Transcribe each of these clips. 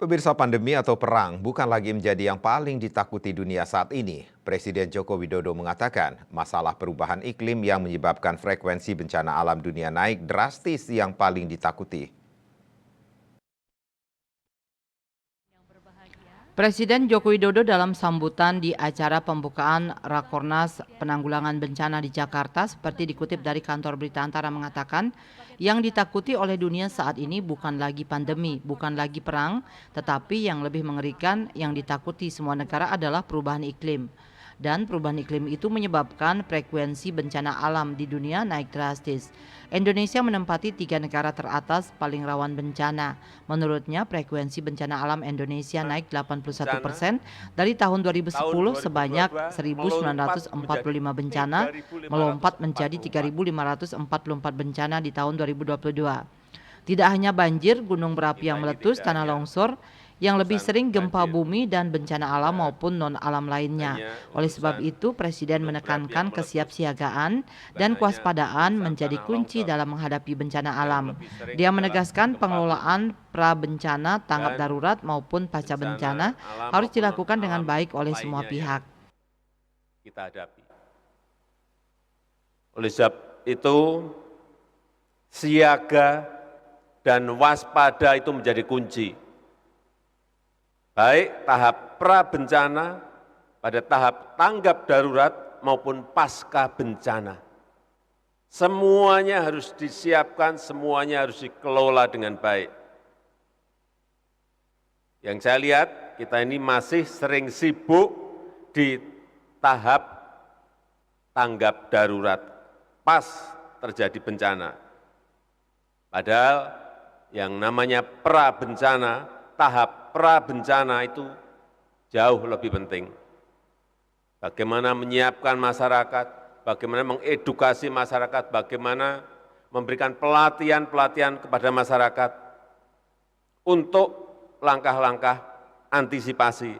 Pemirsa, pandemi atau perang bukan lagi menjadi yang paling ditakuti dunia saat ini. Presiden Joko Widodo mengatakan masalah perubahan iklim yang menyebabkan frekuensi bencana alam dunia naik drastis yang paling ditakuti. Presiden Joko Widodo dalam sambutan di acara pembukaan Rakornas Penanggulangan Bencana di Jakarta seperti dikutip dari kantor berita Antara mengatakan yang ditakuti oleh dunia saat ini bukan lagi pandemi, bukan lagi perang, tetapi yang lebih mengerikan yang ditakuti semua negara adalah perubahan iklim. Dan perubahan iklim itu menyebabkan frekuensi bencana alam di dunia naik drastis. Indonesia menempati 3 negara teratas paling rawan bencana. Menurutnya, frekuensi bencana alam Indonesia naik 81% dari tahun 2010 sebanyak 1.945 bencana melompat menjadi 3.544 bencana di tahun 2022. Tidak hanya banjir, gunung berapi yang meletus, tanah longsor, yang lebih sering gempa bumi dan bencana alam maupun non-alam lainnya. Oleh sebab itu, Presiden menekankan kesiapsiagaan dan kewaspadaan menjadi kunci dalam menghadapi bencana alam. Dia menegaskan pengelolaan pra-bencana, tanggap darurat maupun pasca bencana harus dilakukan dengan baik oleh semua pihak. Kita hadapi. Oleh sebab itu, siaga dan waspada itu menjadi kunci. Baik tahap pra-bencana, pada tahap tanggap darurat maupun pasca bencana. Semuanya harus disiapkan, semuanya harus dikelola dengan baik. Yang saya lihat, kita ini masih sering sibuk di tahap tanggap darurat, pas terjadi bencana. Padahal yang namanya pra-bencana, tahap pra-bencana itu jauh lebih penting. Bagaimana menyiapkan masyarakat, bagaimana mengedukasi masyarakat, bagaimana memberikan pelatihan-pelatihan kepada masyarakat untuk langkah-langkah antisipasi.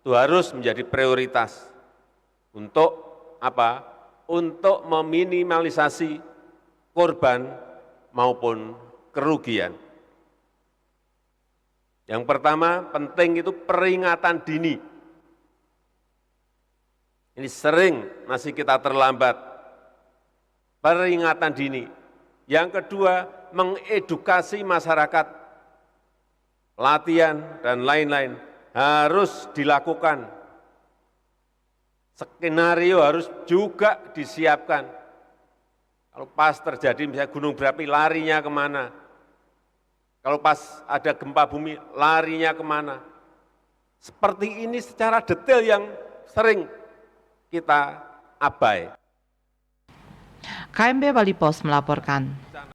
Itu harus menjadi prioritas. Untuk apa? Untuk meminimalisasi korban maupun kerugian. Yang pertama, penting itu peringatan dini. Ini sering masih kita terlambat. Peringatan dini. Yang kedua, mengedukasi masyarakat. Latihan dan lain-lain harus dilakukan. Skenario harus juga disiapkan. Kalau pas terjadi misalnya gunung berapi, larinya kemana? Kalau pas ada gempa bumi, larinya kemana? Seperti ini secara detail yang sering kita abai. KMB Bali Pos melaporkan.